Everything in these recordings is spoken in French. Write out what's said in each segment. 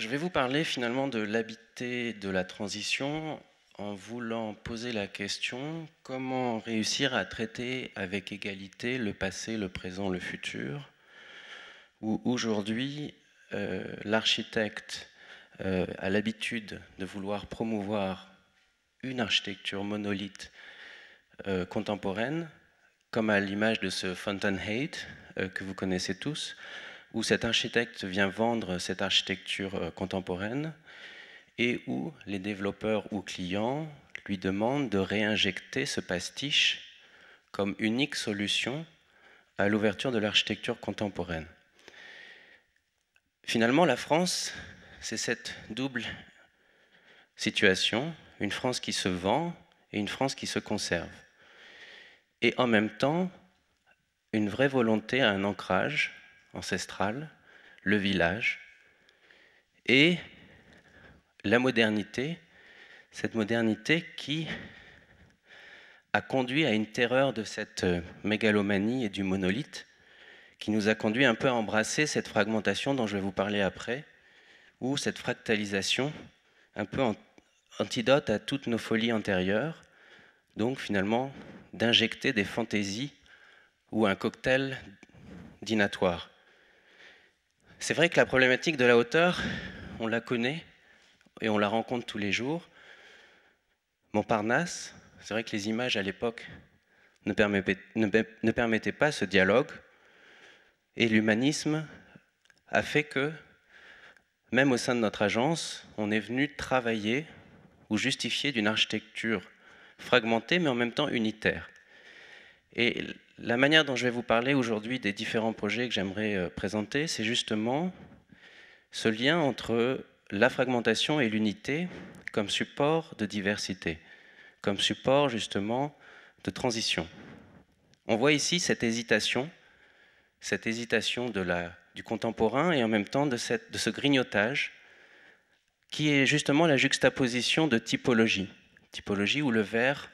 Je vais vous parler finalement de l'habité de la transition en voulant poser la question comment réussir à traiter avec égalité le passé, le présent, le futur, où aujourd'hui l'architecte a l'habitude de vouloir promouvoir une architecture monolithe contemporaine, comme à l'image de ce Fountainhead que vous connaissez tous, où cet architecte vient vendre cette architecture contemporaine et où les développeurs ou clients lui demandent de réinjecter ce pastiche comme unique solution à l'ouverture de l'architecture contemporaine. Finalement, la France, c'est cette double situation, une France qui se vend et une France qui se conserve. Et en même temps, une vraie volonté à un ancrage ancestral, le village, et la modernité, cette modernité qui a conduit à une terreur de cette mégalomanie et du monolithe, qui nous a conduit un peu à embrasser cette fragmentation dont je vais vous parler après, ou cette fractalisation, un peu antidote à toutes nos folies antérieures, donc finalement d'injecter des fantaisies ou un cocktail dînatoire. C'est vrai que la problématique de la hauteur, on la connaît et on la rencontre tous les jours. Montparnasse, c'est vrai que les images à l'époque ne permettaient pas ce dialogue, et l'humanisme a fait que, même au sein de notre agence, on est venu travailler ou justifier d'une architecture fragmentée mais en même temps unitaire. Et la manière dont je vais vous parler aujourd'hui des différents projets que j'aimerais présenter, c'est justement ce lien entre la fragmentation et l'unité comme support de diversité, comme support justement de transition. On voit ici cette hésitation du contemporain et en même temps de ce grignotage qui est justement la juxtaposition de typologies où le vert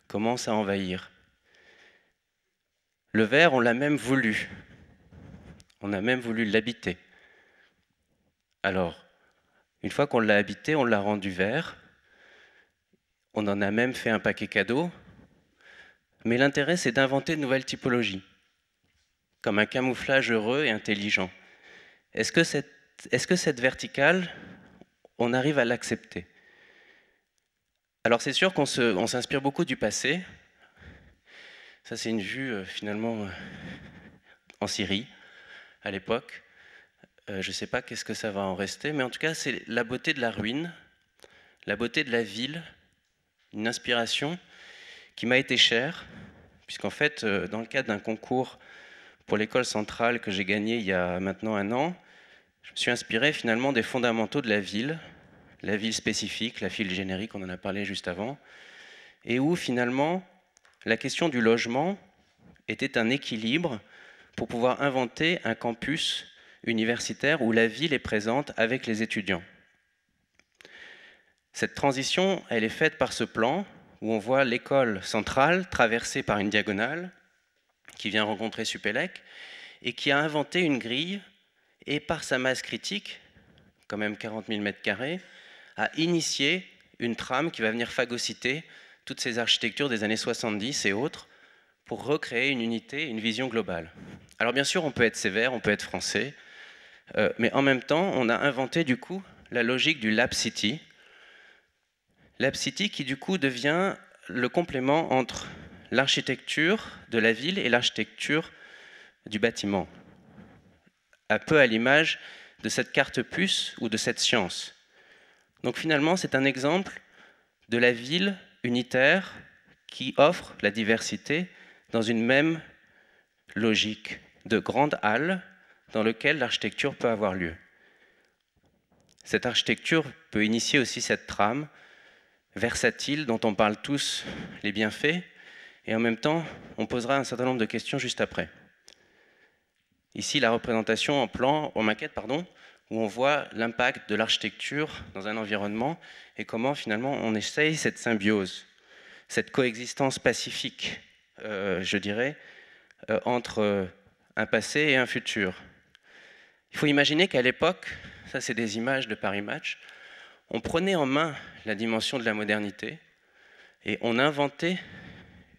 commence à envahir. Le vert, on l'a même voulu. On a même voulu l'habiter. Alors, une fois qu'on l'a habité, on l'a rendu vert. On en a même fait un paquet cadeau. Mais l'intérêt, c'est d'inventer de nouvelles typologies, comme un camouflage heureux et intelligent. Est-ce que cette verticale, on arrive à l'accepter? Alors c'est sûr qu'on s'inspire beaucoup du passé. Ça, c'est une vue finalement en Syrie, à l'époque. Je ne sais pas qu'est-ce que ça va en rester, mais en tout cas, c'est la beauté de la ruine, la beauté de la ville, une inspiration qui m'a été chère, puisqu'en fait, dans le cadre d'un concours pour l'école centrale que j'ai gagné il y a maintenant 1 an, je me suis inspiré finalement des fondamentaux de la ville spécifique, la ville générique, on en a parlé juste avant, et où finalement la question du logement était un équilibre pour pouvoir inventer un campus universitaire où la ville est présente avec les étudiants. Cette transition, elle est faite par ce plan où on voit l'école centrale traversée par une diagonale qui vient rencontrer Supélec et qui a inventé une grille et par sa masse critique, quand même 40 000 m², a initié une trame qui va venir phagocyter toutes ces architectures des années 70 et autres pour recréer une unité, une vision globale. Alors bien sûr, on peut être sévère, on peut être français, mais en même temps, on a inventé du coup la logique du Lab City. Lab City qui du coup devient le complément entre l'architecture de la ville et l'architecture du bâtiment. Un peu à l'image de cette carte puce ou de cette science. Donc finalement, c'est un exemple de la ville unitaire qui offre la diversité dans une même logique de grande halle dans laquelle l'architecture peut avoir lieu. Cette architecture peut initier aussi cette trame versatile dont on parle tous les bienfaits, et en même temps, on posera un certain nombre de questions juste après. Ici, la représentation en maquette, où on voit l'impact de l'architecture dans un environnement et comment finalement on essaye cette symbiose, cette coexistence pacifique, je dirais, entre un passé et un futur. Il faut imaginer qu'à l'époque, ça c'est des images de Paris Match, on prenait en main la dimension de la modernité et on inventait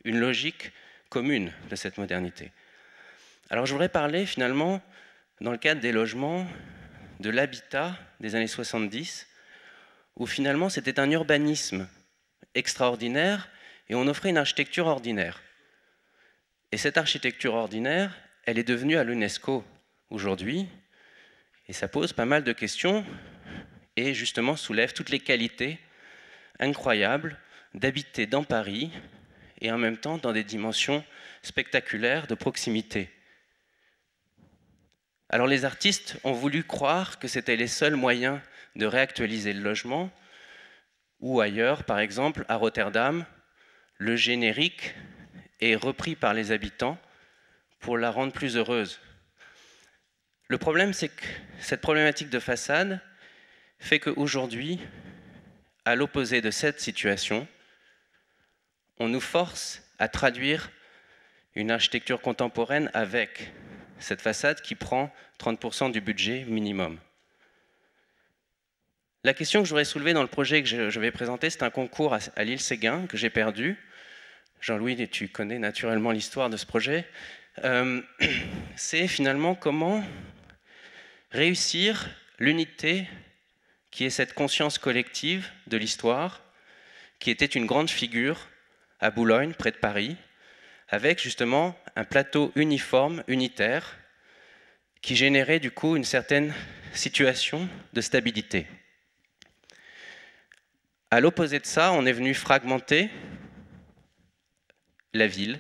une logique commune de cette modernité. Alors je voudrais parler finalement, dans le cadre des logements, de l'habitat des années 70, où finalement c'était un urbanisme extraordinaire et on offrait une architecture ordinaire. Et cette architecture ordinaire, elle est devenue à l'UNESCO aujourd'hui, et ça pose pas mal de questions, et justement soulève toutes les qualités incroyables d'habiter dans Paris, et en même temps dans des dimensions spectaculaires de proximité. Alors les artistes ont voulu croire que c'était les seuls moyens de réactualiser le logement, ou ailleurs, par exemple, à Rotterdam, le générique est repris par les habitants pour la rendre plus heureuse. Le problème, c'est que cette problématique de façade fait qu'aujourd'hui, à l'opposé de cette situation, on nous force à traduire une architecture contemporaine avec cette façade qui prend 30% du budget minimum. La question que je voudrais soulever dans le projet que je vais présenter, c'est un concours à l'île Séguin que j'ai perdu. Jean-Louis, tu connais naturellement l'histoire de ce projet. C'est finalement comment réussir l'unité qui est cette conscience collective de l'histoire, qui était une grande figure à Boulogne, près de Paris, avec justement un plateau uniforme, unitaire, qui générait du coup une certaine situation de stabilité. À l'opposé de ça, on est venu fragmenter la ville.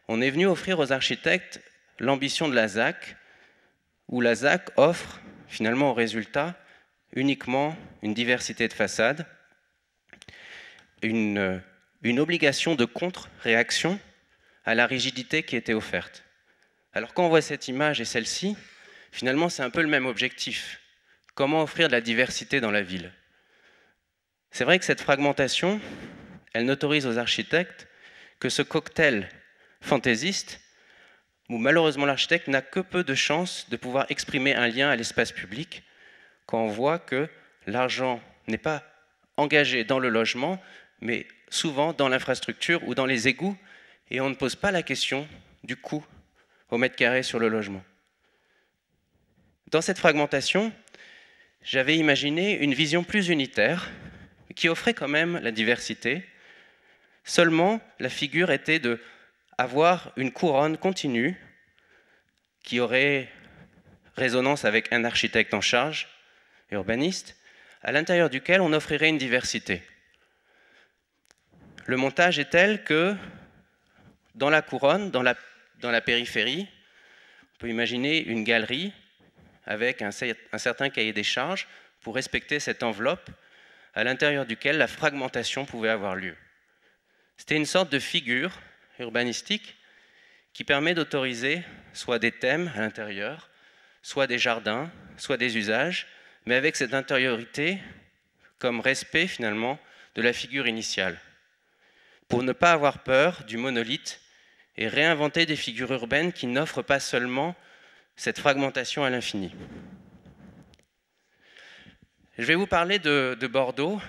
On est venu offrir aux architectes l'ambition de la ZAC, où la ZAC offre finalement au résultat uniquement une diversité de façades, une obligation de contre-réaction à la rigidité qui était offerte. Alors quand on voit cette image et celle-ci, finalement c'est un peu le même objectif. Comment offrir de la diversité dans la ville? C'est vrai que cette fragmentation, elle n'autorise aux architectes que ce cocktail fantaisiste où malheureusement l'architecte n'a que peu de chances de pouvoir exprimer un lien à l'espace public quand on voit que l'argent n'est pas engagé dans le logement, mais souvent dans l'infrastructure ou dans les égouts, et on ne pose pas la question du coût au mètre carré sur le logement. Dans cette fragmentation, j'avais imaginé une vision plus unitaire, qui offrait quand même la diversité. Seulement, la figure était d'avoir une couronne continue qui aurait résonance avec un architecte en charge, urbaniste, à l'intérieur duquel on offrirait une diversité. Le montage est tel que dans la couronne, dans la périphérie, on peut imaginer une galerie avec un certain cahier des charges pour respecter cette enveloppe à l'intérieur duquel la fragmentation pouvait avoir lieu. C'était une sorte de figure urbanistique qui permet d'autoriser soit des thèmes à l'intérieur, soit des jardins, soit des usages, mais avec cette intériorité comme respect finalement de la figure initiale, pour ne pas avoir peur du monolithe et réinventer des figures urbaines qui n'offrent pas seulement cette fragmentation à l'infini. Je vais vous parler de Bordeaux,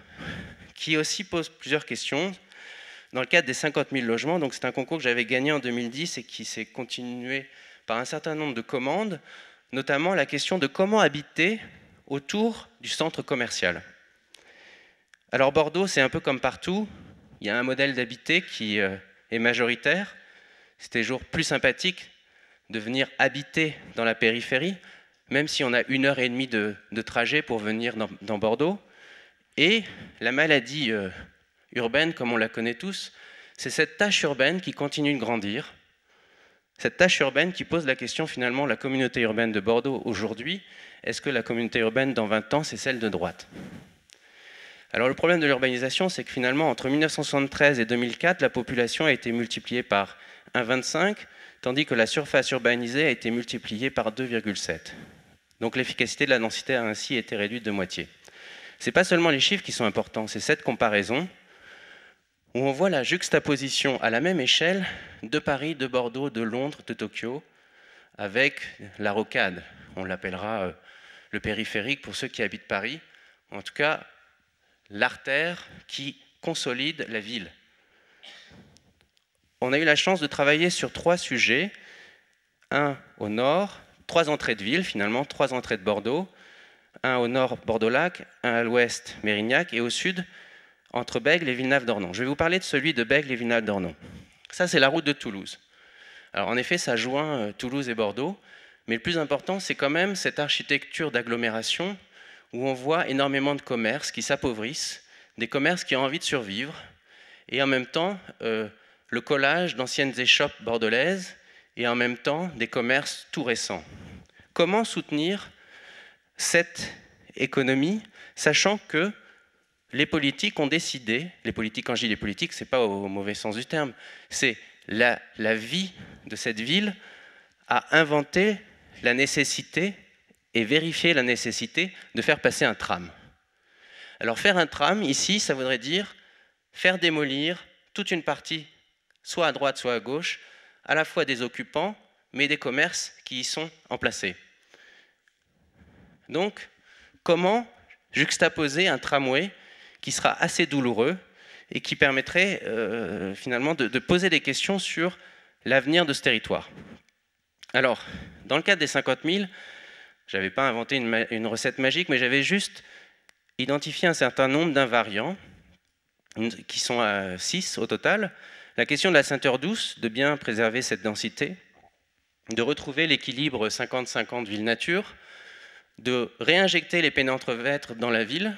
qui aussi pose plusieurs questions. Dans le cadre des 50 000 logements, donc c'est un concours que j'avais gagné en 2010 et qui s'est continué par un certain nombre de commandes, notamment la question de comment habiter autour du centre commercial. Alors Bordeaux, c'est un peu comme partout, il y a un modèle d'habiter qui est majoritaire. C'est toujours plus sympathique de venir habiter dans la périphérie, même si on a 1h30 de trajet pour venir dans Bordeaux. Et la maladie urbaine, comme on la connaît tous, c'est cette tâche urbaine qui continue de grandir, cette tâche urbaine qui pose la question finalement, la communauté urbaine de Bordeaux aujourd'hui, est-ce que la communauté urbaine dans 20 ans, c'est celle de droite? Alors le problème de l'urbanisation, c'est que finalement, entre 1973 et 2004, la population a été multipliée par 1,25, tandis que la surface urbanisée a été multipliée par 2,7. Donc l'efficacité de la densité a ainsi été réduite de moitié. Ce n'est pas seulement les chiffres qui sont importants, c'est cette comparaison où on voit la juxtaposition à la même échelle de Paris, de Bordeaux, de Londres, de Tokyo, avec la rocade. On l'appellera le périphérique pour ceux qui habitent Paris. En tout cas, l'artère qui consolide la ville. On a eu la chance de travailler sur 3 sujets. Un au nord, 3 entrées de ville finalement, 3 entrées de Bordeaux. Un au nord, Bordeaux-Lac, un à l'ouest, Mérignac, et au sud, entre Bègles et Villeneuve-d'Ornon. Je vais vous parler de celui de Bègles et Villeneuve-d'Ornon. Ça, c'est la route de Toulouse. Alors, en effet, ça joint Toulouse et Bordeaux, mais le plus important, c'est quand même cette architecture d'agglomération où on voit énormément de commerces qui s'appauvrissent, des commerces qui ont envie de survivre, et en même temps, le collage d'anciennes échoppes bordelaises, et en même temps, des commerces tout récents. Comment soutenir cette économie, sachant que les politiques ont décidé, les politiques, quand je dis les politiques, ce n'est pas au mauvais sens du terme, c'est la vie de cette ville a inventé la nécessité et vérifié la nécessité de faire passer un tram. Alors faire un tram, ici, ça voudrait dire faire démolir toute une partie, soit à droite, soit à gauche, à la fois des occupants, mais des commerces qui y sont emplacés. Donc, comment juxtaposer un tramway qui sera assez douloureux et qui permettrait finalement de poser des questions sur l'avenir de ce territoire. Alors, dans le cadre des 50 000, je n'avais pas inventé une recette magique, mais j'avais juste identifié un certain nombre d'invariants, qui sont à 6 au total. La question de la ceinture douce, de bien préserver cette densité, de retrouver l'équilibre 50-50 ville-nature, de réinjecter les pénétrevêtres dans la ville,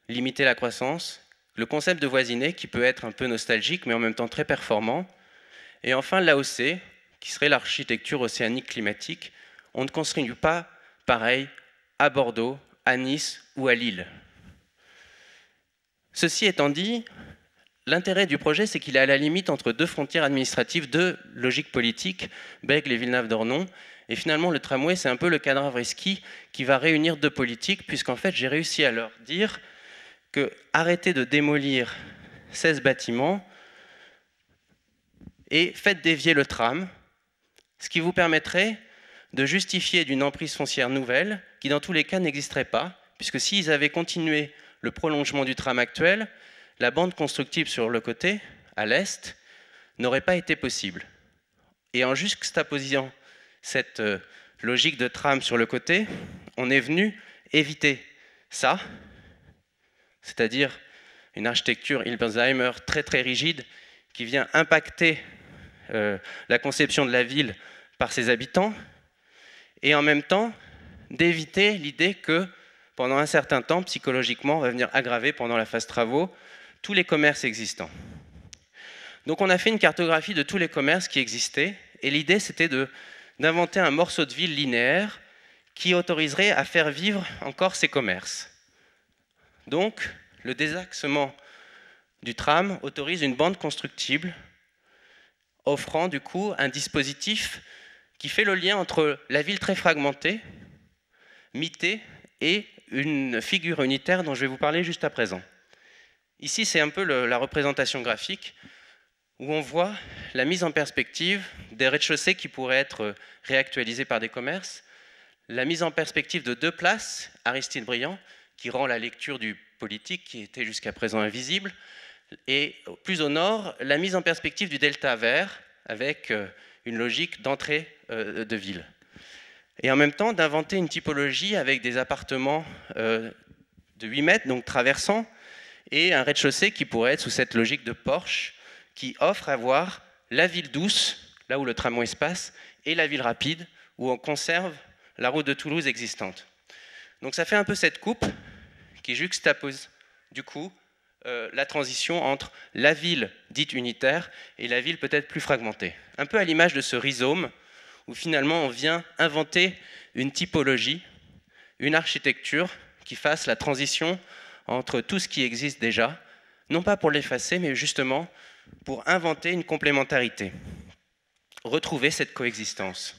limiter la croissance, le concept de voisiné qui peut être un peu nostalgique mais en même temps très performant, et enfin l'AOC qui serait l'architecture océanique climatique. On ne construit pas pareil à Bordeaux, à Nice ou à Lille. Ceci étant dit, l'intérêt du projet, c'est qu'il est à la limite entre 2 frontières administratives, 2 logiques politiques, Bègles et Villeneuve-d'Ornon. Et finalement, le tramway, c'est un peu le cadavre esquis qui va réunir 2 politiques, puisqu'en fait, j'ai réussi à leur dire que arrêtez de démolir 16 bâtiments et faites dévier le tram, ce qui vous permettrait de justifier d'une emprise foncière nouvelle qui, dans tous les cas, n'existerait pas, puisque s'ils avaient continué le prolongement du tram actuel, la bande constructible sur le côté, à l'est, n'aurait pas été possible. Et en juxtaposant cette logique de tram sur le côté, on est venu éviter ça, c'est-à-dire une architecture Hilbesheimer très très rigide qui vient impacter la conception de la ville par ses habitants, et en même temps d'éviter l'idée que pendant un certain temps, psychologiquement, on va venir aggraver pendant la phase travaux tous les commerces existants. Donc on a fait une cartographie de tous les commerces qui existaient, et l'idée c'était d'inventer un morceau de ville linéaire qui autoriserait à faire vivre encore ces commerces. Donc le désaxement du tram autorise une bande constructible, offrant du coup un dispositif qui fait le lien entre la ville très fragmentée, mitée, et une figure unitaire dont je vais vous parler juste à présent. Ici, c'est un peu la représentation graphique où on voit la mise en perspective des rez-de-chaussée qui pourraient être réactualisés par des commerces, la mise en perspective de 2 places, Aristide Briand, qui rend la lecture du politique qui était jusqu'à présent invisible, et plus au nord, la mise en perspective du delta vert avec une logique d'entrée de ville. Et en même temps, d'inventer une typologie avec des appartements de 8 mètres, donc traversants, et un rez-de-chaussée qui pourrait être sous cette logique de Porsche, qui offre à voir la ville douce, là où le tramway se passe, et la ville rapide, où on conserve la route de Toulouse existante. Donc ça fait un peu cette coupe qui juxtapose, du coup, la transition entre la ville dite unitaire et la ville peut-être plus fragmentée. Un peu à l'image de ce rhizome, où finalement on vient inventer une typologie, une architecture qui fasse la transition entre tout ce qui existe déjà, non pas pour l'effacer, mais justement pour inventer une complémentarité, retrouver cette coexistence.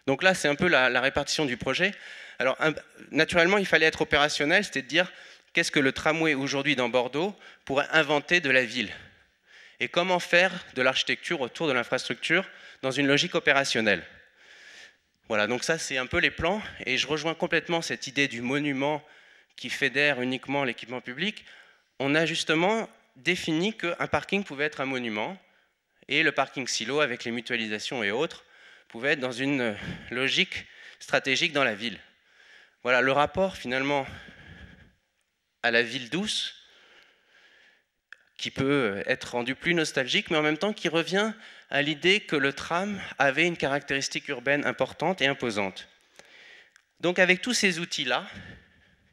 Donc là, c'est un peu la répartition du projet. Alors, naturellement, il fallait être opérationnel, c'est-à-dire qu'est-ce que le tramway aujourd'hui dans Bordeaux pourrait inventer de la ville. et comment faire de l'architecture autour de l'infrastructure dans une logique opérationnelle. Voilà, donc ça c'est un peu les plans, et je rejoins complètement cette idée du monument qui fédère uniquement l'équipement public. On a justement défini qu'un parking pouvait être un monument, et le parking silo, avec les mutualisations et autres, pouvait être dans une logique stratégique dans la ville. Voilà, le rapport finalement à la ville douce, qui peut être rendu plus nostalgique, mais en même temps qui revient à l'idée que le tram avait une caractéristique urbaine importante et imposante. Donc avec tous ces outils-là,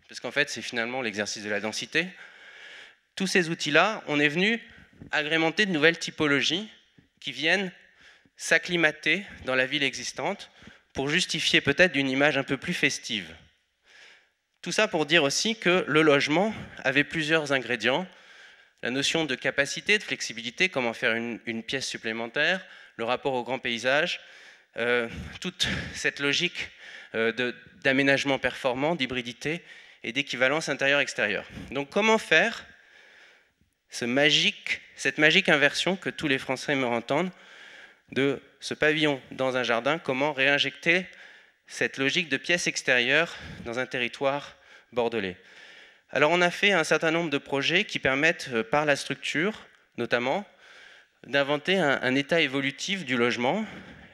parce qu'en fait c'est finalement l'exercice de la densité, tous ces outils-là, on est venu agrémenter de nouvelles typologies qui viennent s'acclimater dans la ville existante pour justifier peut-être une image un peu plus festive. Tout ça pour dire aussi que le logement avait plusieurs ingrédients. La notion de capacité, de flexibilité, comment faire une pièce supplémentaire, le rapport au grand paysage, toute cette logique d'aménagement performant, d'hybridité et d'équivalence intérieure-extérieure. Donc comment faire cette magique inversion que tous les Français aimeraient entendre de ce pavillon dans un jardin, comment réinjecter cette logique de pièce extérieure dans un territoire bordelais. Alors on a fait un certain nombre de projets qui permettent, par la structure notamment, d'inventer un état évolutif du logement,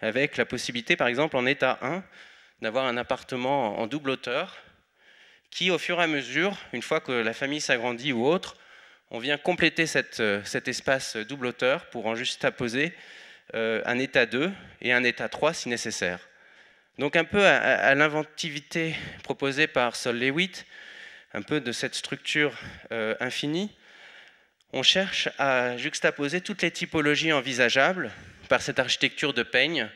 avec la possibilité par exemple en état 1 d'avoir un appartement en double hauteur qui au fur et à mesure, une fois que la famille s'agrandit ou autre, on vient compléter cet espace double hauteur pour en juxtaposer un état 2 et un état 3 si nécessaire. Donc un peu à l'inventivité proposée par Sol Lewitt, un peu de cette structure infinie, on cherche à juxtaposer toutes les typologies envisageables par cette architecture de peigne.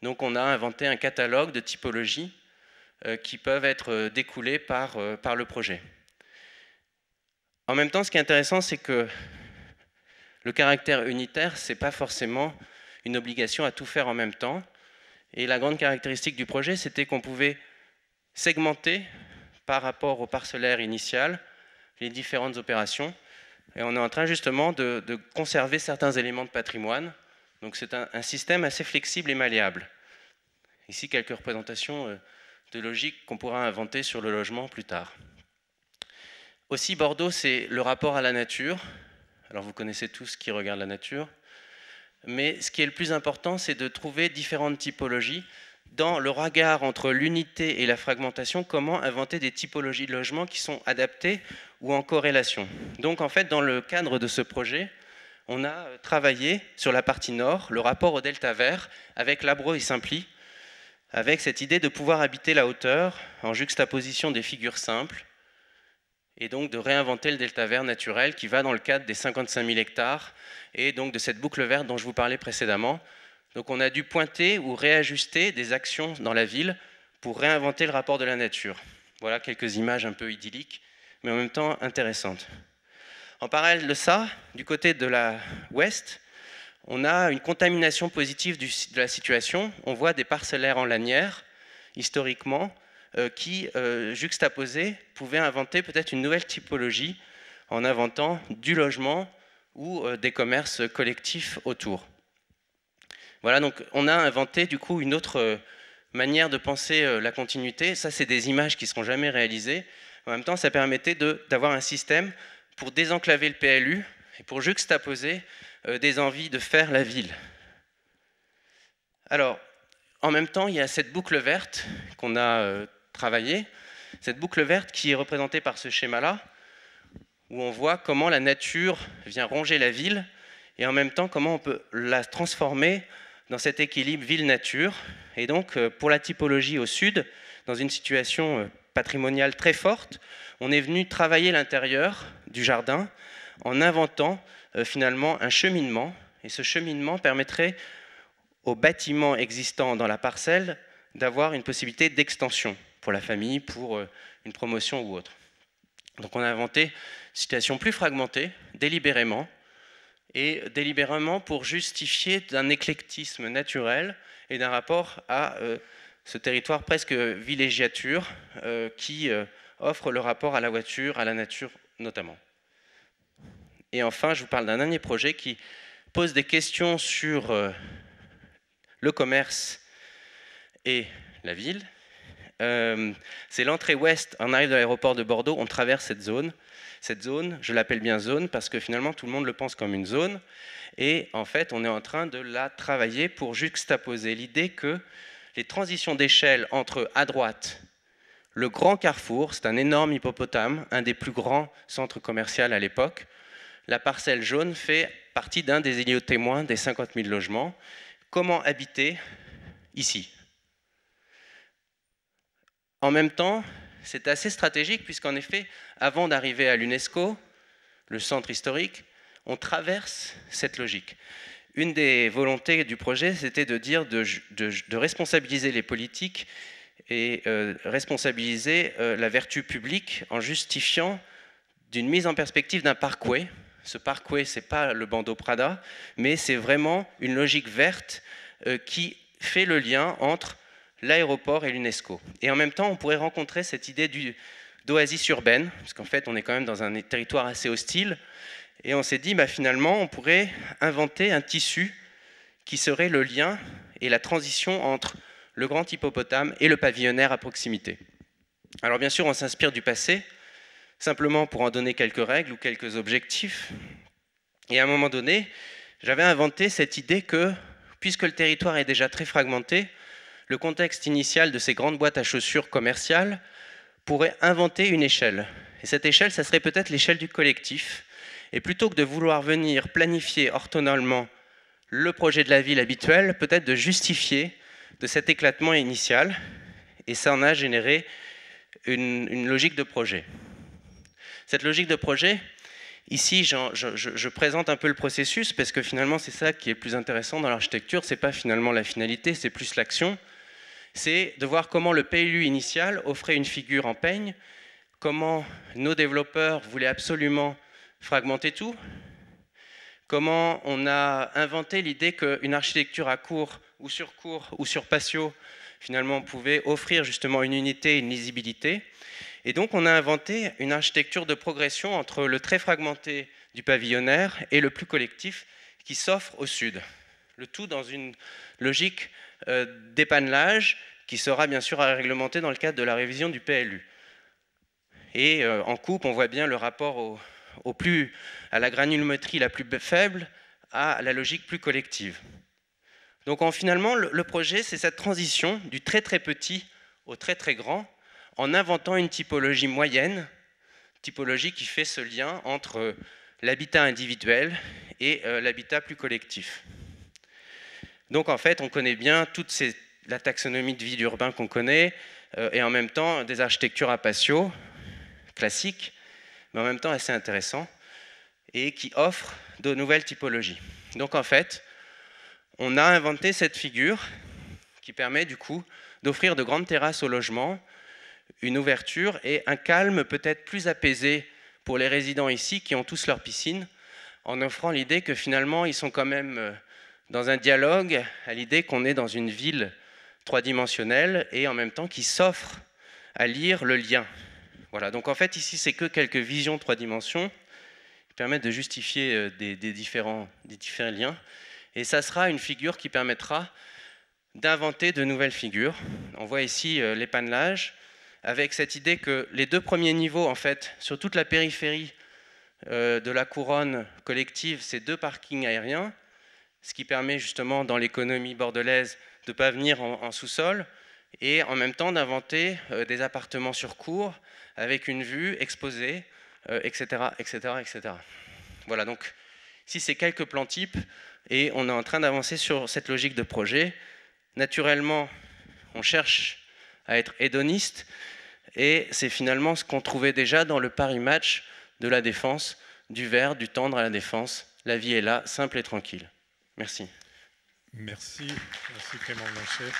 Donc on a inventé un catalogue de typologies qui peuvent être découlées par le projet. En même temps, ce qui est intéressant, c'est que le caractère unitaire, ce n'est pas forcément une obligation à tout faire en même temps. Et la grande caractéristique du projet, c'était qu'on pouvait segmenter par rapport au parcellaire initial les différentes opérations. Et on est en train justement de conserver certains éléments de patrimoine. Donc c'est un système assez flexible et malléable. Ici, quelques représentations de logique qu'on pourra inventer sur le logement plus tard. Aussi, Bordeaux, c'est le rapport à la nature. Alors vous connaissez tous qui regarde la nature. Mais ce qui est le plus important, c'est de trouver différentes typologies. Dans le regard entre l'unité et la fragmentation, comment inventer des typologies de logement qui sont adaptées ou en corrélation. Donc en fait, dans le cadre de ce projet, on a travaillé sur la partie nord, le rapport au delta vert, avec Labro et Simpli, avec cette idée de pouvoir habiter la hauteur en juxtaposition des figures simples, et donc de réinventer le delta vert naturel qui va dans le cadre des 55 000 hectares et donc de cette boucle verte dont je vous parlais précédemment. Donc on a dû pointer ou réajuster des actions dans la ville pour réinventer le rapport de la nature. Voilà quelques images un peu idylliques, mais en même temps intéressantes. En parallèle de ça, du côté de la ouest, on a une contamination positive de la situation. On voit des parcellaires en lanière, historiquement, qui, juxtaposés, pouvaient inventer peut-être une nouvelle typologie en inventant du logement ou des commerces collectifs autour. Voilà, donc on a inventé du coup une autre manière de penser la continuité. Ça, c'est des images qui ne seront jamais réalisées. En même temps, ça permettait d'avoir un système pour désenclaver le PLU et pour juxtaposer des envies de faire la ville. Alors, en même temps, il y a cette boucle verte qu'on a travaillée, cette boucle verte qui est représentée par ce schéma-là, où on voit comment la nature vient ronger la ville et en même temps comment on peut la transformer dans cet équilibre ville-nature. Et donc, pour la typologie au sud, dans une situation patrimoniale très forte, on est venu travailler l'intérieur du jardin en inventant finalement un cheminement. Et ce cheminement permettrait aux bâtiments existants dans la parcelle d'avoir une possibilité d'extension pour la famille, pour une promotion ou autre. Donc on a inventé une situation plus fragmentée, délibérément, et délibérément pour justifier d'un éclectisme naturel et d'un rapport à ce territoire presque villégiature qui offre le rapport à la voiture, à la nature notamment. Et enfin, je vous parle d'un dernier projet qui pose des questions sur le commerce et la ville. C'est l'entrée ouest, on arrive de l'aéroport de Bordeaux, on traverse cette zone. Cette zone, je l'appelle bien zone parce que finalement tout le monde le pense comme une zone. Et en fait, on est en train de la travailler pour juxtaposer l'idée que les transitions d'échelle entre, à droite, le grand carrefour, c'est un énorme hippopotame, un des plus grands centres commerciaux à l'époque. La parcelle jaune fait partie d'un des îlots témoins des 50 000 logements. Comment habiter ici? En même temps, c'est assez stratégique puisqu'en effet, avant d'arriver à l'UNESCO, le centre historique, on traverse cette logique. Une des volontés du projet, c'était de dire de responsabiliser les politiques et responsabiliser la vertu publique en justifiant d'une mise en perspective d'un parkway. Ce parkway, ce n'est pas le bandeau Prada, mais c'est vraiment une logique verte qui fait le lien entre l'aéroport et l'UNESCO. Et en même temps, on pourrait rencontrer cette idée d'oasis urbaine, parce qu'en fait, on est quand même dans un territoire assez hostile, et on s'est dit, bah, finalement, on pourrait inventer un tissu qui serait le lien et la transition entre le grand hippopotame et le pavillonnaire à proximité. Alors bien sûr, on s'inspire du passé, simplement pour en donner quelques règles ou quelques objectifs. Et à un moment donné, j'avais inventé cette idée que, puisque le territoire est déjà très fragmenté, le contexte initial de ces grandes boîtes à chaussures commerciales pourrait inventer une échelle. Et cette échelle, ça serait peut-être l'échelle du collectif. Et plutôt que de vouloir venir planifier orthogonalement le projet de la ville habituel, peut-être de justifier de cet éclatement initial. Et ça en a généré une logique de projet. Cette logique de projet, ici, je présente un peu le processus parce que finalement, c'est ça qui est le plus intéressant dans l'architecture. Ce n'est pas finalement la finalité, c'est plus l'action. C'est de voir comment le PLU initial offrait une figure en peigne, comment nos développeurs voulaient absolument fragmenter tout, comment on a inventé l'idée qu'une architecture à court ou sur patio, finalement, pouvait offrir justement une unité, une lisibilité. Et donc, on a inventé une architecture de progression entre le très fragmenté du pavillonnaire et le plus collectif qui s'offre au sud. Le tout dans une logique d'épannelage qui sera bien sûr à réglementer dans le cadre de la révision du PLU. Et en coupe, on voit bien le rapport à la granulométrie la plus faible à la logique plus collective. Donc finalement, le projet, c'est cette transition du très très petit au très très grand, en inventant une typologie moyenne, typologie qui fait ce lien entre l'habitat individuel et l'habitat plus collectif. Donc en fait, on connaît bien la taxonomie de ville urbain qu'on connaît, et en même temps des architectures à patio, classiques, mais en même temps assez intéressants, et qui offrent de nouvelles typologies. Donc en fait, on a inventé cette figure qui permet du coup d'offrir de grandes terrasses au logement, une ouverture et un calme peut-être plus apaisé pour les résidents ici qui ont tous leur piscine, en offrant l'idée que finalement ils sont quand même dans un dialogue à l'idée qu'on est dans une ville trois-dimensionnelle et en même temps qui s'offre à lire le lien. Voilà, donc en fait ici c'est que quelques visions 3 dimensions qui permettent de justifier des différents liens. Et ça sera une figure qui permettra d'inventer de nouvelles figures. On voit ici l'épannelage, avec cette idée que les 2 premiers niveaux, en fait, sur toute la périphérie de la couronne collective, c'est 2 parkings aériens, ce qui permet justement dans l'économie bordelaise de ne pas venir en sous-sol, et en même temps d'inventer des appartements sur cour, avec une vue exposée, etc., etc., etc. Voilà, donc ici c'est quelques plans types, et on est en train d'avancer sur cette logique de projet. Naturellement, on cherche à être hédoniste, et c'est finalement ce qu'on trouvait déjà dans le Paris Match de la Défense, du vert, du tendre à la Défense. La vie est là, simple et tranquille. Merci. Merci Clément Blanchet.